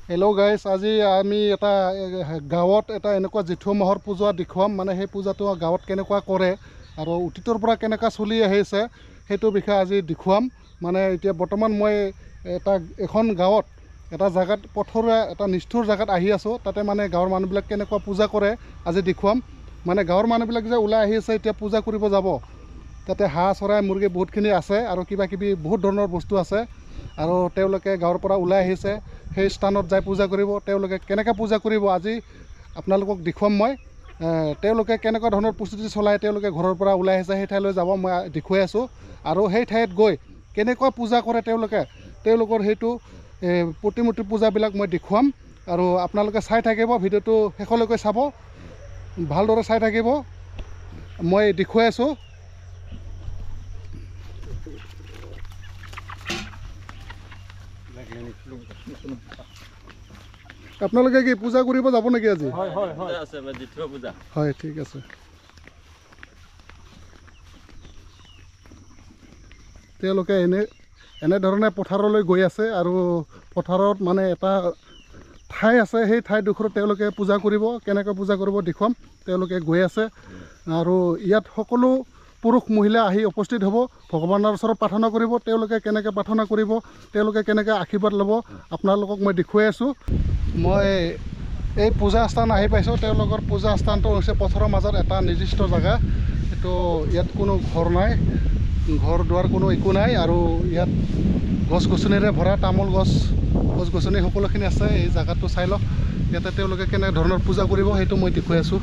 Hello' guys, আজি আমি এটা গাঁৱত এটা এনেকুৱা জেঠু মাহৰ পূজা দেখুৱাম। মানে সেই পূজাটো গাঁৱত কেনেকুৱা কৰে আৰু অতীতৰ পৰা কেনেকুৱা চলি আহিছে সেইটো বিষয়ে আজি দেখুৱাম। মানে এতিয়া বৰ্তমান মই এখন গাঁৱত এটা জেগাত পথৰুৱা এটা নিষ্ঠুৰ জেগাত আহি আছোঁ। তাতে মানে গাঁৱৰ মানুহবিলাক কেনেকুৱা পূজা কৰে আজি দেখুৱাম। মানে গাঁৱৰ মানুহবিলাক যে ওলাই আহি আছে এতিয়া পূজা কৰিব যাব, তাতে হাঁহ চৰাই মুৰ্গী বহুতখিনি আছে আৰু কিবা কিবি বহুত ধৰণৰ বস্তু আছে। আৰু তেওঁলোকে গাঁৱৰ পৰা ওলাই আহিছে সেই স্থানত যাই পূজা কৰিব। তেওঁলোকে কেনেকৈ পূজা কৰিব আজি আপোনালোকক দেখুৱাম মই। তেওঁলোকে কেনেকুৱা ধৰণৰ প্ৰস্তুতি চলাই তেওঁলোকে ঘৰৰ পৰা ওলাই আহিছে সেই ঠাইলৈ যাব মই দেখুৱাই আছোঁ। আৰু সেই ঠাইত গৈ কেনেকুৱা পূজা কৰে তেওঁলোকৰ সেইটো প্ৰতিমূৰ্তি পূজাবিলাক মই দেখুৱাম। আৰু আপোনালোকে চাই থাকিব, ভিডিঅ'টো শেষলৈকে চাব, ভালদৰে চাই থাকিব। মই দেখুৱাই আছোঁ। আপোনালোকে কি পূজা কৰিব যাব নেকি আজি? হয়, ঠিক আছে। তেওঁলোকে এনেধৰণে পথাৰলৈ গৈ আছে আৰু পথাৰত মানে এটা ঠাই আছে, সেই ঠাইডোখৰত তেওঁলোকে পূজা কৰিব। কেনেকৈ পূজা কৰিব দেখুৱাম। তেওঁলোকে গৈ আছে আৰু ইয়াত সকলো পুৰুষ মহিলা আহি উপস্থিত হ'ব, ভগৱানৰ ওচৰত প্ৰাৰ্থনা কৰিব। তেওঁলোকে কেনেকৈ প্ৰাৰ্থনা কৰিব, তেওঁলোকে কেনেকৈ আশীৰ্বাদ ল'ব আপোনালোকক মই দেখুৱাই আছোঁ। মই এই পূজা স্থান আহি পাইছোঁ। তেওঁলোকৰ পূজা স্থানটো হৈছে পথাৰৰ মাজত এটা নিৰ্দিষ্ট জেগা। এইটো ইয়াত কোনো ঘৰ নাই, ঘৰ দুৱাৰ কোনো একো নাই। আৰু ইয়াত গছ গছনিৰে ভৰা, তামোল গছ গছনি সকলোখিনি আছে। এই জেগাটো চাই লওক। ইয়াতে তেওঁলোকে কেনে ধৰণৰ পূজা কৰিব সেইটো মই দেখুৱাই আছোঁ।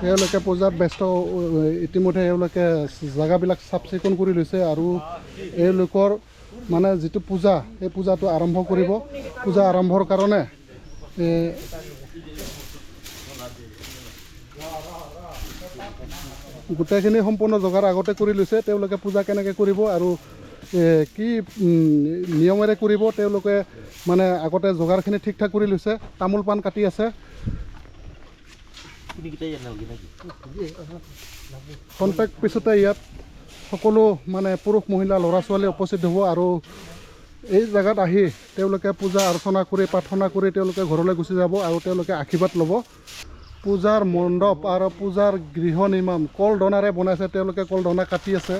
তেওঁলোকে পূজাত ব্যস্ত। ইতিমধ্যে এওঁলোকে জেগাবিলাক চাফ চিকুণ কৰি লৈছে আৰু এওঁলোকৰ মানে যিটো পূজা সেই পূজাটো আৰম্ভ কৰিব। পূজা আৰম্ভৰ কাৰণে গোটেইখিনি সম্পূৰ্ণ যোগাৰ আগতে কৰি লৈছে। তেওঁলোকে পূজা কেনেকৈ কৰিব আৰু কি নিয়মেৰে কৰিব তেওঁলোকে মানে আগতে যোগাৰখিনি ঠিক ঠাক কৰি লৈছে। তামোল পাণ কাটি আছে। কণ্টেক্ট পিছতে ইয়াত সকলো মানে পুৰুষ মহিলা ল'ৰা ছোৱালী উপস্থিত হ'ব আৰু এই জেগাত আহি তেওঁলোকে পূজা অৰ্চনা কৰি প্ৰাৰ্থনা কৰি তেওঁলোকে ঘৰলৈ গুচি যাব আৰু তেওঁলোকে আশীৰ্বাদ ল'ব। পূজাৰ মণ্ডপ আৰু পূজাৰ গৃহ নিৰ্মাণ কল ধনাৰে বনাইছে। তেওঁলোকে কল ধনা কাটি আছে।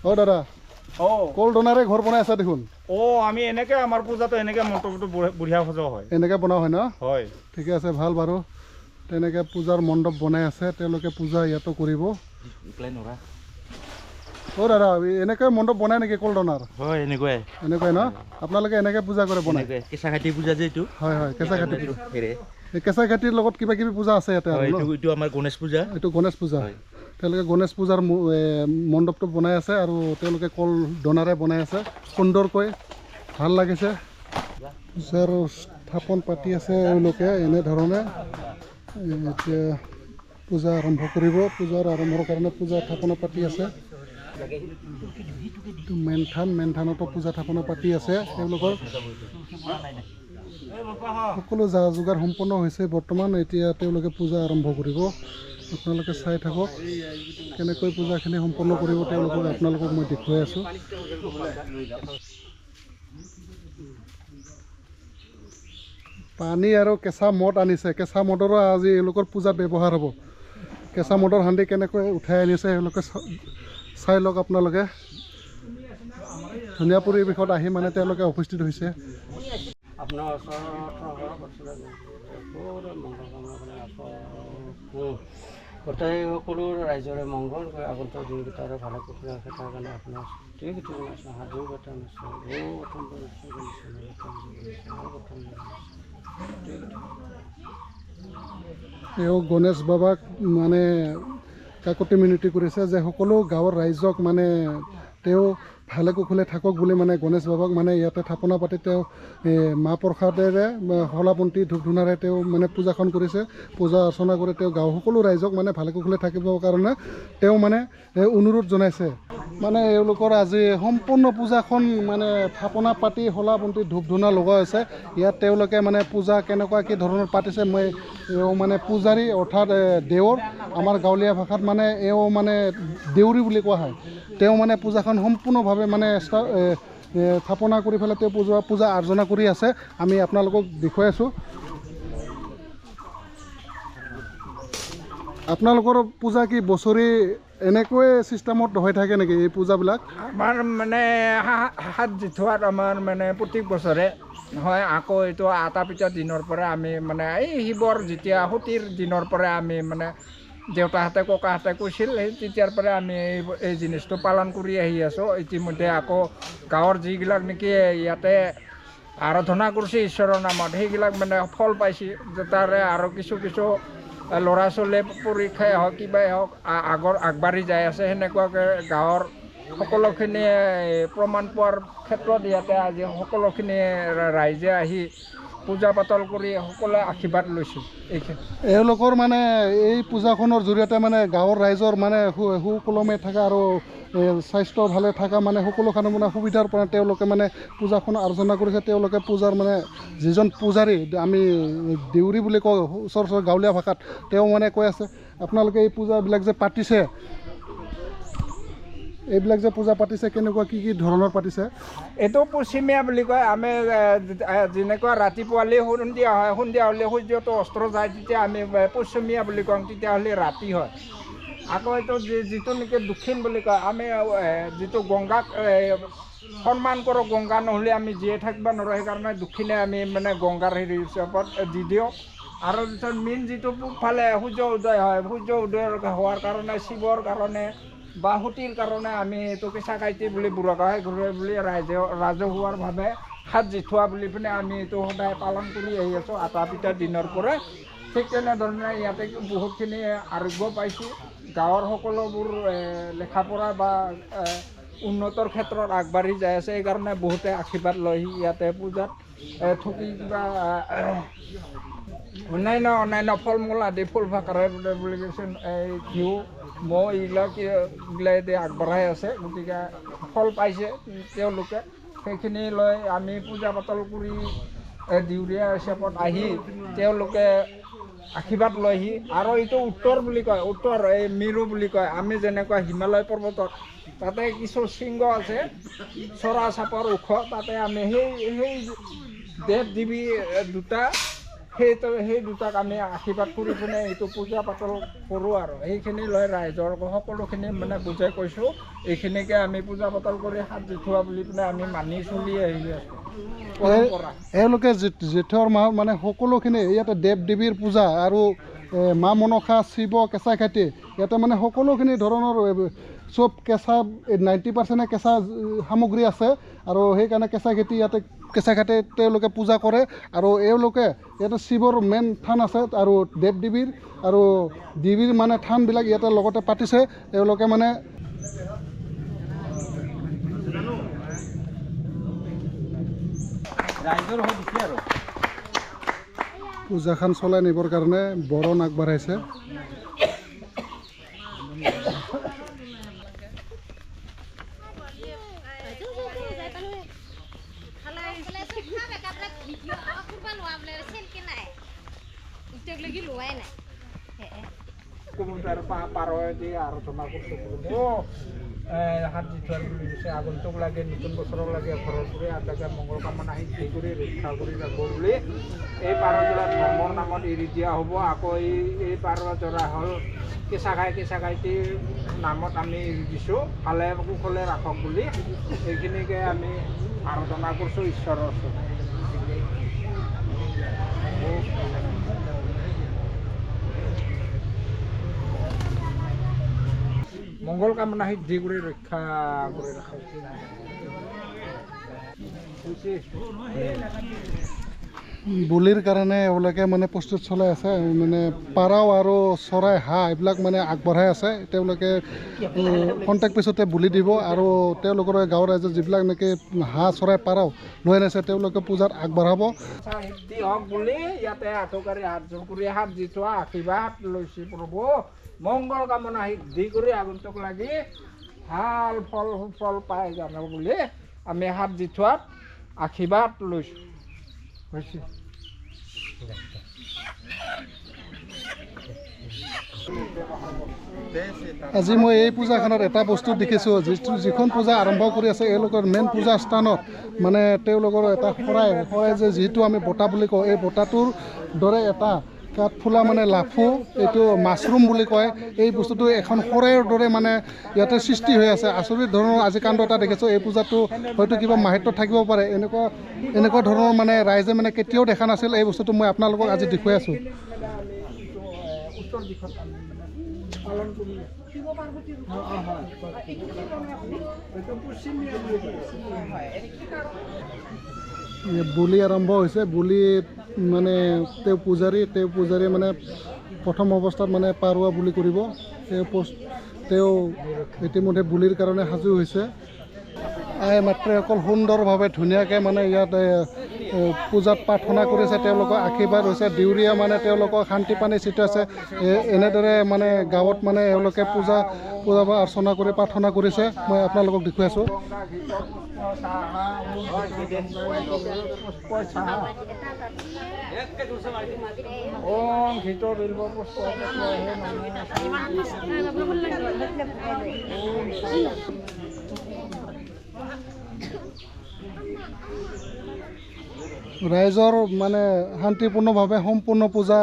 অ' দাদা, কল ধনাৰে ঘৰ বনাই আছে দেখোন। আমি এনেকৈ আমাৰ পূজাটো এনেকৈ মণ্ডপটো বঢ়িয়া সজোৱা হয়। এনেকৈ বনোৱা হয় ন? হয়, ঠিকে আছে, ভাল বাৰু। তেনেকৈ পূজাৰ মণ্ডপ বনাই আছে। তেওঁলোকে পূজা ইয়াতো কৰিব। অ' দাদা, এনেকৈ মণ্ডপ বনাই নেকি কল ধনাৰ? হয়, এনেকুৱাই ন? আপোনালোকে এনেকৈ পূজা কৰে বনাই? কেঁচা খাটি পূজা যে এইটো। হয় হয়, কেঁচা খাটি। কেঁচা খাটিৰ লগত কিবা কিবি পূজা আছে ইয়াতে? এইটো আমাৰ গণেশ পূজা। এইটো গণেশ পূজা। তেওঁলোকে গণেশ পূজাৰ মণ্ডপটো বনাই আছে আৰু তেওঁলোকে কল ধনাৰে বনাই আছে সুন্দৰকৈ, ভাল লাগিছে। পূজাৰ স্থাপন পাতি আছে এওঁলোকে এনেধৰণে। এতিয়া পূজা আৰম্ভ কৰিব। পূজাৰ আৰম্ভৰ কাৰণে পূজা স্থাপনা পাতি আছে। এইটো মেইন থানতো পূজা স্থাপনা পাতি আছে। তেওঁলোকৰ সকলো যা যোগাৰ সম্পন্ন হৈছে বৰ্তমান। এতিয়া তেওঁলোকে পূজা আৰম্ভ কৰিব। আপোনালোকে চাই থাকক কেনেকৈ পূজাখিনি সম্পন্ন কৰিব আপোনালোকক মই দেখুৱাই আছোঁ। পানী আৰু কেঁচা মদ আনিছে। কেঁচা মদৰো আজি এওঁলোকৰ পূজাত ব্যৱহাৰ হ'ব। কেঁচা মদৰ হাণ্ডি কেনেকৈ উঠাই আনিছে এওঁলোকে চাই লওক আপোনালোকে। ধুনীয়া পৰিৱেশত আহি মানে তেওঁলোকে উপস্থিত হৈছে। গোটেই সকলো ৰাইজৰে মংগল আগন্তুক দিনকেইটা আৰু ভালে কুশলে থকাৰ কাৰণে আপোনাৰ তেওঁ গণেশ বাবাক মানে কাকতি মিনতি কৰিছে যে সকলো গাঁৱৰ ৰাইজক মানে তেওঁ ভালে কুশলে থাকক বুলি মানে গণেশ বাবাক মানে ইয়াতে থাপনা পাতি তেওঁ মাহ প্ৰসাদেৰে শলাবন্তি ধূপ ধূনাৰে তেওঁ মানে পূজাখন কৰিছে। পূজা অৰ্চনা কৰি তেওঁ গাঁৱৰ সকলো ৰাইজক মানে ভালে কুশলে থাকিবৰ কাৰণে তেওঁ মানে অনুৰোধ জনাইছে। মানে এওঁলোকৰ আজি সম্পূৰ্ণ পূজাখন মানে থাপনা পাতি শলাবন্তি ধূপ ধূনা লগোৱা হৈছে। ইয়াত তেওঁলোকে মানে পূজা কেনেকুৱা কি ধৰণৰ পাতিছে মই এওঁ মানে পূজাৰী অৰ্থাৎ দেৱৰ, আমাৰ গাঁৱলীয়া ভাষাত মানে এওঁ মানে দেউৰী বুলি কোৱা হয়। তেওঁ মানে পূজাখন সম্পূৰ্ণভাৱে মানে স্থাপনা কৰি পেলাই তেওঁ পূজা আৰ্চনা কৰি আছে। আমি আপোনালোকক দেখুৱাই আছোঁ। আপোনালোকৰ পূজা কি বছৰি এনেকৈ চিষ্টেমত হৈ থাকে নেকি এই পূজাবিলাক? আমাৰ মানে হাত জিঠোৱাত আমাৰ মানে প্ৰত্যেক বছৰে হয়। আকৌ এইটো আটা পিঠা দিনৰ পৰা আমি মানে এই শিৱৰ যেতিয়া সতীৰ দিনৰ পৰা আমি মানে দেউতাহঁতে ককাহঁতে কৈছিল সেই তেতিয়াৰ পৰা আমি এই জিনিসটো পালন কৰি আহি আছোঁ। ইতিমধ্যে আকৌ গাঁৱৰ যিবিলাক নেকি ইয়াতে আৰাধনা কৰিছে ঈশ্বৰৰ নামত সেইবিলাক মানে ফল পাইছে। তাৰে আৰু কিছু ল'ৰা ছোৱালীয়ে পৰীক্ষাই হওক কিবাই হওক আগবাঢ়ি যাই আছে। সেনেকুৱাকৈ গাঁৱৰ সকলোখিনিয়ে প্ৰমাণ পোৱাৰ ক্ষেত্ৰত ইয়াতে আজি সকলোখিনি ৰাইজে আহি পূজা পাতল কৰি সকলোৱে আশীৰ্বাদ লৈছোঁ। এওঁলোকৰ মানে এই পূজাখনৰ জৰিয়তে মানে গাঁৱৰ ৰাইজৰ মানে সুকলমে থকা আৰু স্বাস্থ্য ভালে থকা মানে সকলোখানে মানে সুবিধাৰ পৰা তেওঁলোকে মানে পূজাখন আৰ্চনা কৰিছে। তেওঁলোকে পূজাৰ মানে যিজন পূজাৰী আমি দেউৰী বুলি কওঁ ওচৰ গাঁৱলীয়া ভাষাত, তেওঁ মানে কৈ আছে আপোনালোকে এই পূজাবিলাক যে পাতিছে, এইবিলাক যে পূজা পাতিছে কেনেকুৱা কি ধৰণৰ পাতিছে? এইটো পশ্চিমীয়া বুলি কয়। আমি যেনেকুৱা ৰাতিপুৱালে সন্ধিয়া হয়, সন্ধিয়া হ'লে সূৰ্যটো অস্ত যায় তেতিয়া আমি পশ্চিমীয়া বুলি কওঁ, তেতিয়াহ'লে ৰাতি হয়। আকৌ এইটো যিটো নেকি দক্ষিণ বুলি কয়, আমি যিটো গংগাক সন্মান কৰোঁ, গংগা নহ'লে আমি জীয়াই থাকিব নোৱাৰোঁ। সেইকাৰণে দক্ষিণে আমি মানে গংগাৰ হেৰি হিচাপত দি দিওঁ। আৰু পিছত মেইন যিটো পূবফালে সূৰ্য উদয় হয়, সূৰ্য উদয় হোৱাৰ কাৰণে শিৱৰ কাৰণে বা সতীৰ কাৰণে আমি এইটো কেঁচাকাইটি বুলি বুঢ়া গাঁৱে ঘূৰে বুলি ৰাজহুৱাৰভাৱে হাত জিঠোৱা বুলি পিনে আমি এইটো সদায় পালন কৰি আহি আছোঁ আটা পিঠা দিনৰ পৰা। ঠিক তেনেধৰণে ইয়াতে বহুতখিনি আৰোগ্য পাইছোঁ। গাঁৱৰ সকলোবোৰ লেখা পঢ়া বা উন্নতৰ ক্ষেত্ৰত আগবাঢ়ি যাই আছে। সেইকাৰণে বহুতে আশীৰ্বাদ লয়হি ইয়াতে পূজাত থকি কিবা অন্যান্য ফল মূল আদি ফুল ফাকাৰে বুলি কৈছে এই ঘিউ মৌ এইগিলাকেদি আগবঢ়াই আছে। গতিকে ফল পাইছে তেওঁলোকে, সেইখিনি লৈ আমি পূজা পাতল কৰি দিউৰীয়া হিচাপত আহি তেওঁলোকে আশীৰ্বাদ লয়হি। আৰু এইটো উত্তৰ বুলি কয়, উত্তৰ এই মেৰু বুলি কয়। আমি যেনেকুৱা হিমালয় পৰ্বতত তাতে কিছু শৃংগ আছে চৰা চাপৰ ওখ, তাতে আমি সেই দেৱ দেৱী দুটা সেই দুটাক আমি আশীৰ্বাদ কৰি পিনে এইটো পূজা পাতল কৰোঁ। আৰু সেইখিনি লৈ ৰাইজৰ সকলোখিনি মানে বুজাই কৈছোঁ। এইখিনিকে আমি পূজা পাতল কৰি হাত জিঠোৱা বুলি পিনে আমি মানি চলি আহি আছোঁ পৰম্পৰা। এওঁলোকে জেঠৰ মাহত মানে সকলোখিনি ইয়াতে দেৱ দেৱীৰ পূজা আৰু মা মনসা শিৱ কেঁচাইখাতি ইয়াতে মানে সকলোখিনি ধৰণৰ চব কেঁচা 90% কেঁচা সামগ্ৰী আছে। আৰু সেইকাৰণে কেঁচাইখাতি ইয়াতে কেঁচাইখাতি তেওঁলোকে পূজা কৰে। আৰু এওঁলোকে ইয়াতে শিৱৰ মেইন থান আছে আৰু দেৱ দেৱীৰ আৰু দেৱীৰ মানে থানবিলাক ইয়াতে লগতে পাতিছে। তেওঁলোকে মানে পূজাখন চলাই নিবৰ কাৰণে বৰণ আগবাঢ়াইছে। পাৰদি আলোচনা কৰিছোঁ হাত জিঠোৱাৰ বুলি কৈছে। আগন্তুক লাগে নতুন বছৰক লাগে ঘৰৰ কৰি আটাকে মংগল কামনা সিদ্ধি কৰি ৰক্ষা কৰি ৰাখিব বুলি এই পাৰজোৰা ধৰ্মৰ নামত এৰি দিয়া হ'ব। আকৌ এই পাৰজোৰা হ'ল কেঁচাইটিৰ নামত আমি এৰি দিছোঁ, ভালে কুশলে ৰাখক বুলি। এইখিনিকে আমি আৰাধনা কৰিছোঁ ঈশ্বৰৰ ওচৰত। মংগল কামনা সিদ্ধি কৰি ৰক্ষা কৰি ৰাখক। বুলিৰ কাৰণে এওঁলোকে মানে প্ৰস্তুত চলাই আছে মানে পাৰাও আৰু চৰাই হাঁহ এইবিলাক মানে আগবঢ়াই আছে তেওঁলোকে কণ্টেক্ট পিছতে বুলি দিব আৰু তেওঁলোকৰ গাঁৱৰ ৰাইজৰ যিবিলাক নেকি হাঁহ চৰাই পাৰাও লৈ আনিছে তেওঁলোকে পূজাত আগবঢ়াব সিদ্ধি হওক বুলি ইয়াতে আঁঠুকাৰী হাত জোৰ কৰি হাত দি থোৱা আশীৰ্বাদ লৈছে প্ৰভু মংগল কামনা সিদ্ধি কৰি আগন্তুক লাগি ভাল ফল সুফল পাই যাব বুলি আমি হাত দি থোৱাত আশীৰ্বাদ লৈছোঁ হৈছে আজি মই এই পূজাখনত এটা বস্তু দেখিছোঁ যিখন পূজা আৰম্ভ কৰি আছে এওঁলোকৰ মেইন পূজা স্থানত মানে তেওঁলোকৰ এটা শৰাই যে যিটো আমি বঁটা বুলি কওঁ এই বঁটাটোৰ দৰে এটা কাঠফুলা মানে লাফু এইটো মাছৰুম বুলি কয় এই বস্তুটো এখন শৰাইৰ দৰে মানে ইয়াতে সৃষ্টি হৈ আছে আচৰিত ধৰণৰ আজি কাণ্ড এটা দেখিছোঁ এই পূজাটো হয়তো কিবা মাহাত্য থাকিব পাৰে এনেকুৱা ধৰণৰ মানে ৰাইজে মানে কেতিয়াও দেখা নাছিল এই বস্তুটো মই আপোনালোকক আজি দেখুৱাই আছোঁ উত্তৰ দিশত পালন কৰি বুলি আৰম্ভ হৈছে বুলি মানে তেওঁ পূজাৰী মানে প্ৰথম অৱস্থাত মানে পাৰুৱা বুলি কৰিব তেওঁ ইতিমধ্যে বুলিৰ কাৰণে সাজু হৈছে আই মাতৃসকল সুন্দৰভাৱে ধুনীয়াকৈ মানে ইয়াত পূজাত প্ৰাৰ্থনা কৰিছে তেওঁলোকৰ আশীৰ্বাদ হৈছে দেউৰীয়া মানে তেওঁলোকক শান্তি পানী ছিটাইছে এনেদৰে মানে গাঁৱত মানে এওঁলোকে পূজা অৰ্চনা কৰি প্ৰাৰ্থনা কৰিছে মই আপোনালোকক দেখুৱাই আছোঁ ওম ঘৃত বিল্ব পুষ্প ৰাইজৰ মানে শান্তিপূৰ্ণভাৱে সম্পূৰ্ণ পূজা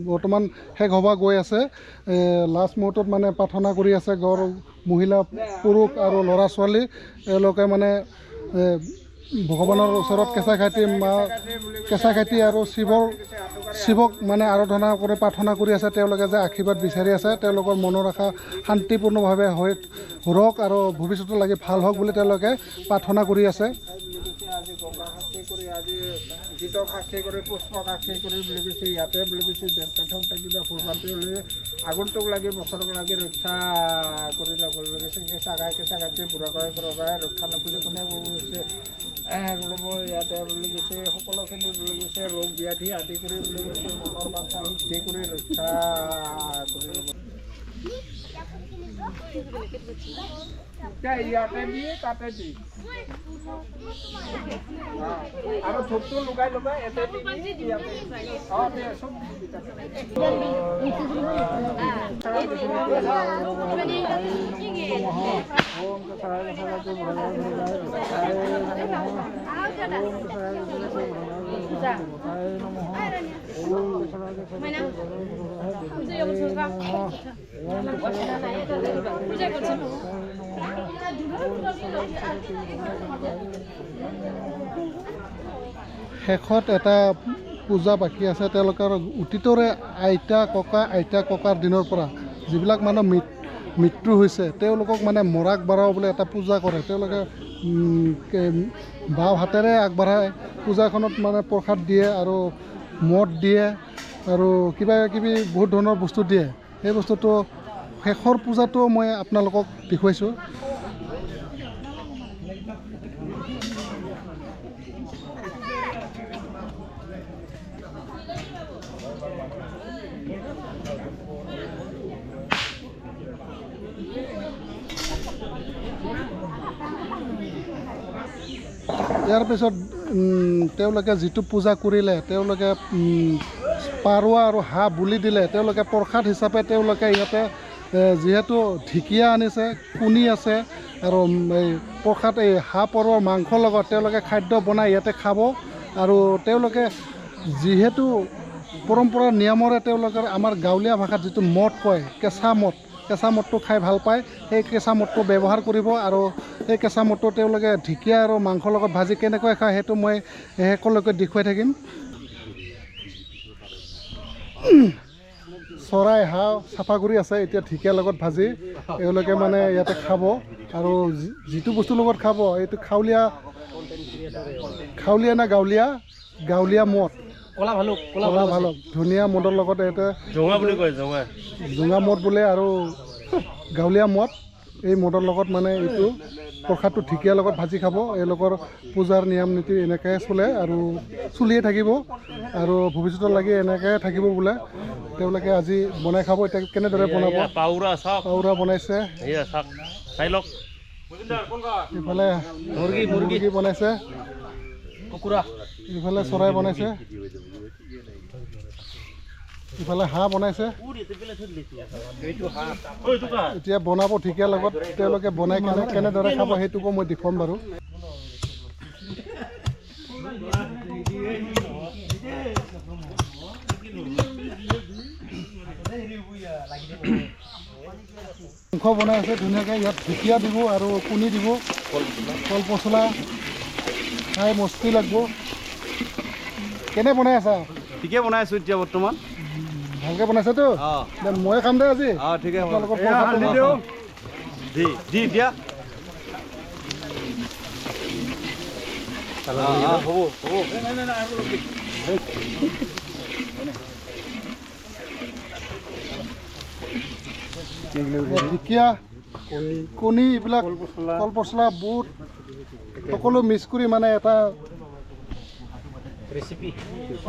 বৰ্তমান শেষ হ'ব গৈ আছে লাষ্ট মুহূৰ্তত মানে প্ৰাৰ্থনা কৰি আছে গাঁৱৰ মহিলা পুৰুষ আৰু ল'ৰা ছোৱালী এওঁলোকে মানে ভগৱানৰ ওচৰত কেঁচা খাইটি আৰু শিৱক মানে আৰাধনা কৰি প্ৰাৰ্থনা কৰি আছে তেওঁলোকে যে আশীৰ্বাদ বিচাৰি আছে তেওঁলোকৰ মনৰ আশা শান্তিপূৰ্ণভাৱে হৈ ৰওক আৰু ভৱিষ্যতে লাগি ভাল হওক বুলি তেওঁলোকে প্ৰাৰ্থনা কৰি আছে আজি গংগা সাক্ষী কৰি আজি গীতক সাক্ষী কৰি পুষ্পক সাক্ষী কৰি বুলি কৈছে ইয়াতে বুলি কৈছে দেৱকাঠক থাকিলে ফুলপাতি লৈ আগন্তুক লাগি বছৰক লাগি ৰক্ষা কৰি ল'ব লাগিছে কেঁচা ঘাটি বুঢ়া গাই ৰক্ষা নকৰিলে কোনে গৈছে ল'ব ইয়াতে বুলি কৈছে সকলোখিনি বুলি কৈছে ৰোগ ব্যাধি আদি কৰি বুলি কৈছে মনৰ বাঞ্ছা সিদ্ধি কৰি ৰক্ষা কৰি ল'ব ইয়াতে দি তাতে দি আৰু ধূপটো লগাই এতে দি ইয়াতে চব শেষত এটা পূজা বাকী আছে তেওঁলোকৰ অতীতৰে আইতা ককাৰ দিনৰ পৰা যিবিলাক মানুহ মৃত্যু হৈছে তেওঁলোকক মানে মৰাক বাৰাও বুলি এটা পূজা কৰে তেওঁলোকে বাওঁ হাতেৰে আগবঢ়ায় পূজাখনত মানে প্ৰসাদ দিয়ে আৰু মদ দিয়ে আৰু কিবা কিবি বহুত ধৰণৰ বস্তু দিয়ে সেই বস্তুটো শেষৰ পূজাটো মই আপোনালোকক দেখুৱাইছোঁ ইয়াৰ পিছত তেওঁলোকে যিটো পূজা কৰিলে তেওঁলোকে পাৰুৱা আৰু হাঁহ বুলি দিলে তেওঁলোকে প্ৰসাদ হিচাপে তেওঁলোকে ইয়াতে যিহেতু ঢেকীয়া আনিছে কণী আছে আৰু এই প্ৰসাদ এই হাঁহ পাৰুৱাৰ মাংসৰ লগত তেওঁলোকে খাদ্য বনাই ইয়াতে খাব আৰু তেওঁলোকে যিহেতু পৰম্পৰাৰ নিয়মৰে তেওঁলোকে আমাৰ গাঁৱলীয়া ভাষাত যিটো মদ কয় কেঁচা মদটো খাই ভাল পায় সেই কেঁচা মদটো ব্যৱহাৰ কৰিব আৰু সেই কেঁচা মদটো তেওঁলোকে ঢেকীয়া আৰু মাংসৰ লগত ভাজি কেনেকৈ খায় সেইটো মই সকলোকে দেখুৱাই থাকিম চৰাই হাঁহ চাফা কৰি আছে এতিয়া ঢেকীয়াৰ লগত ভাজি এওঁলোকে মানে ইয়াতে খাব আৰু যিটো বস্তুৰ লগত খাব এইটো খাৱলীয়া নে গাঁৱলীয়া গাঁৱলীয়া মদ ক'লা ভালুক ক'লা ভালুক ধুনীয়া মদৰ লগত এটা জোঙা বুলি কয় জোঙা জোঙা মদ বোলে আৰু গাঁৱলীয়া মদ এই মদৰ লগত মানে এইটো প্ৰসাদটো ঢেকীয়াৰ লগত ভাজি খাব এওঁলোকৰ পূজাৰ নিয়ম নীতি এনেকৈ চলে আৰু চলিয়ে থাকিব আৰু ভৱিষ্যতৰ লাগি এনেকৈ থাকিব বোলে তেওঁলোকে আজি বনাই খাব এতিয়া কেনেদৰে বনাব পাউৰা চাওক পাউৰা বনাইছে এয়া চাওক চাই লওক ইফালে মুৰ্গী বনাইছে কুকুৰা ইফালে চৰাই বনাইছে ইফালে হাঁহ বনাইছে এতিয়া বনাব ঢেকীয়াৰ লগত তেওঁলোকে বনাই কেনেদৰে খাব সেইটোকো মই দেখুৱাম বাৰু মাংস বনাই আছে ধুনীয়াকৈ ইয়াত ঢেকীয়া দিব আৰু কণী দিব কল পচলা খাই মস্তি লাগিব কেনে বনাই আছা ঠিকে বনাই আছো এতিয়া বৰ্তমান ভালকৈ বনাইছেতো ময়ে খাম দে আজি ঠিকে আপোনালোকৰ প্ৰসাদটো দি দিয়া ঢেকীয়া কণী এইবিলাক কল পচলা বুট সকলো মিক্স কৰি মানে এটা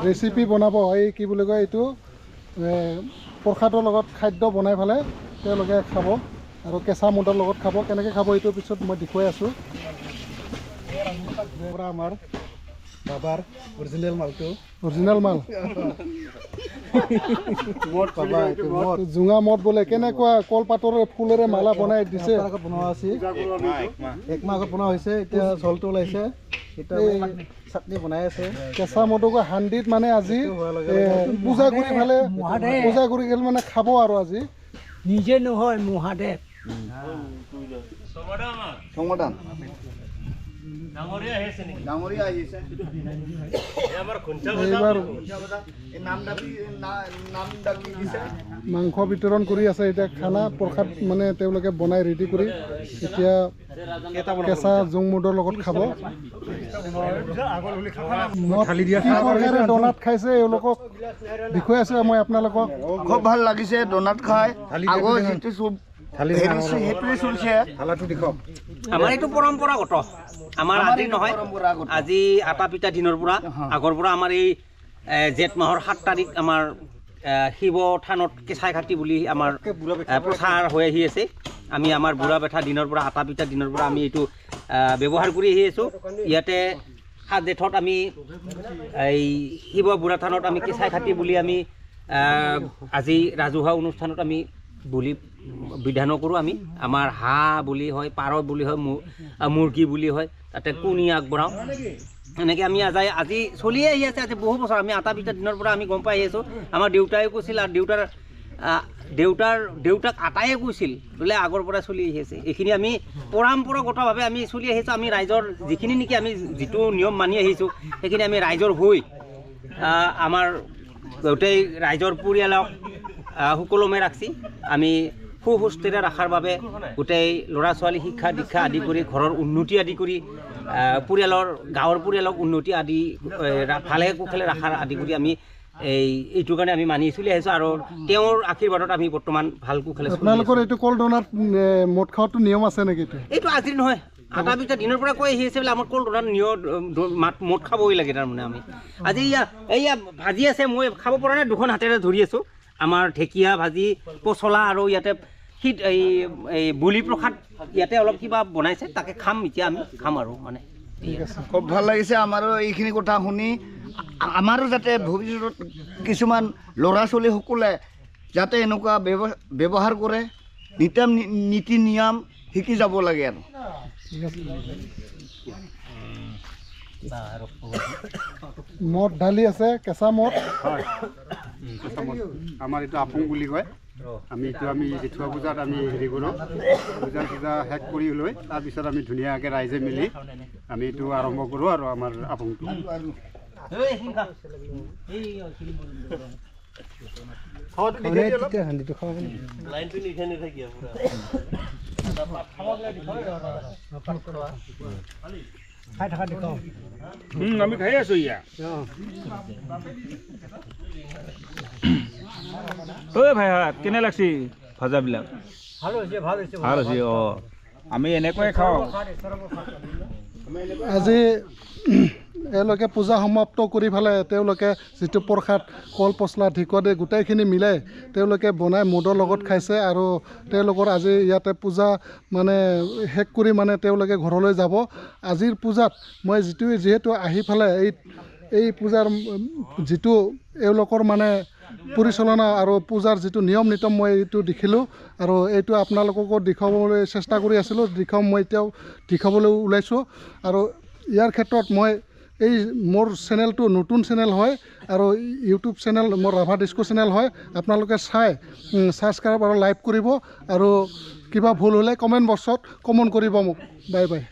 ৰেচিপি বনাব এই কি বুলি কয় এইটো প্ৰসাদৰ লগত খাদ্য বনাই পেলাই তেওঁলোকে খাব আৰু কেঁচা মদৰ লগত খাব কেনেকৈ খাব এইটোৰ পিছত মই দেখুৱাই আছোঁ আমাৰ বাবাৰ অৰিজিনেল মালটো অৰিজিনেল মাল জোঙা মদ বোলে কেনেকুৱা কলপাতৰ ফুলেৰে মালা বনাই দিছে বনোৱা আছিল একমাহ আগত বনোৱা হৈছে এতিয়া জলটো ওলাইছে চাটনি বনাই আছে কেঁচা মদকো হাণ্ডিত মানে আজি পূজা কৰি ফালে পূজা কৰি গ'লে মানে খাব আৰু আজি নিজে নহয় মহাদেৱ সংগঠন এইবাৰ মাংস বিতৰণ কৰি আছে এতিয়া খানা প্ৰসাদ মানে তেওঁলোকে বনাই ৰেডি কৰি এতিয়া কেঁচা জোং মদৰ লগত খাব ডনাট খাইছে এওঁলোকক দেখুৱাই আছো মই আপোনালোকক খুব ভাল লাগিছে ডোনাট খাই আগৰ যিটো সেইটোৱে চলিছে আমাৰ এইটো পৰম্পৰাগত আমাৰ আজি নহয় আজি আটা পিঠা দিনৰ পৰা আগৰ পৰা আমাৰ এই জেঠ মাহৰ 7 তাৰিখ আমাৰ শিৱ থানত কেঁচাই খাটি বুলি আমাৰ প্ৰচাৰ হৈ আহি আছে আমি আমাৰ বুঢ়া বেঠা দিনৰ পৰা আটা পিঠা দিনৰ পৰা আমি এইটো ব্যৱহাৰ কৰি আহি আছোঁ ইয়াতে 7 জেঠত আমি এই শিৱ বুঢ়া থানত আমি কেঁচাই খাটি বুলি আমি আজি ৰাজহুৱা অনুষ্ঠানত আমি বুলি বিধানো কৰোঁ আমি আমাৰ হাঁহ বুলি হয় পাৰ বুলি হয় মুৰ্গী বুলি হয় তাতে কণী আগবঢ়াওঁ এনেকৈ আমি আজি চলিয়ে আহি আছে আজি বহু বছৰ আমি আটা পিঠা দিনৰ পৰা আমি গম পাই আহি আছোঁ আমাৰ দেউতাই কৈছিল আৰু দেউতাক আটায়ে কৈছিল বোলে আগৰ পৰা চলি আহি আছে এইখিনি আমি পৰম্পৰাগতভাৱে আমি চলি আহিছোঁ আমি ৰাইজৰ যিখিনি নেকি আমি যিটো নিয়ম মানি আহিছোঁ সেইখিনি আমি ৰাইজৰ হৈ আমাৰ গোটেই ৰাইজৰ পৰিয়ালক সুকলমে ৰাখছি আমি সুস্থিৰে ৰখাৰ বাবে গোটেই ল'ৰা ছোৱালী শিক্ষা দীক্ষা আদি কৰি ঘৰৰ উন্নতি আদি কৰি পৰিয়ালৰ গাঁৱৰ পৰিয়ালক উন্নতি আদি ভালে কুশলে ৰখাৰ আদি কৰি আমি এইটো কাৰণে আমি মানি চলি আহিছোঁ আৰু তেওঁৰ আশীৰ্বাদত আমি বৰ্তমান ভাল কুশলে আপোনালোকৰ এইটো কল ডোনাট মদ খোৱাটো নিয়ম আছে নেকি এইটো আজিৰ নহয় আটা পিঠা দিনৰ পৰা কৈ আহি আছে বোলে আমাৰ কল ডোনাট মদ খাবই লাগে তাৰমানে আমি আজি এয়া ভাজি আছে মই খাব পৰা নাই দুখন হাতেৰে ধৰি আছোঁ আমাৰ ঢেকীয়া ভাজি পচলা আৰু ইয়াতে এই বলি প্ৰসাদ ইয়াতে অলপ কিবা বনাইছে তাকে খাম এতিয়া আমি খাম আৰু মানে খুব ভাল লাগিছে আমাৰো এইখিনি কথা শুনি আমাৰো যাতে ভৱিষ্যতত কিছুমান ল'ৰা ছোৱালীসকলে যাতে এনেকুৱা ব্যৱহাৰ কৰে নীতি নিয়ম শিকি যাব লাগে আৰু মদ ঢালি আছে কেঁচা মদ হয় আমাৰ এইটো আপং বুলি কয় আমি জেঠুৱা পূজাত আমি হেৰি কৰোঁ পূজা শেষ কৰি লৈ তাৰপিছত আমি ধুনীয়াকৈ ৰাইজে মিলি আমি এইটো আৰম্ভ কৰোঁ আৰু আমাৰ আপংটো আমি খাই আছো ইয়া ঐ ভাই কেনে লাগছি ভাজাবিলাক ভাল হৈছে আমি এনেকৈয়ে খাওঁ আজি এওঁলোকে পূজা সমাপ্ত কৰি পেলাই তেওঁলোকে যিটো প্ৰসাদ কল পচলা ঢেঁকীয়া গোটেইখিনি মিলাই তেওঁলোকে বনাই মদৰ লগত খাইছে আৰু তেওঁলোকৰ আজি ইয়াতে পূজা মানে শেষ কৰি মানে তেওঁলোকে ঘৰলৈ যাব আজিৰ পূজাত মই যিহেতু আহি পেলাই এই পূজাৰ যিটো এওঁলোকৰ মানে পৰিচালনা আৰু পূজাৰ যিটো নিয়ম নীতম মই এইটো দেখিলোঁ আৰু এইটো আপোনালোককো দেখুৱাবলৈ চেষ্টা কৰি আছিলোঁ মই এতিয়াও দেখুৱাবলৈ ওলাইছোঁ আৰু ইয়াৰ ক্ষেত্ৰত মই এই মোৰ চেনেলটো নতুন চেনেল হয় আৰু ইউটিউব চেনেল মোৰ ৰাভা ডিস্কো চেনেল হয় আপোনালোকে ছাবস্ক্ৰাইব আৰু লাইক কৰিব আৰু কিবা ভুল হ'লে কমেণ্ট বক্সত কমেণ্ট কৰিব মোক বাই বাই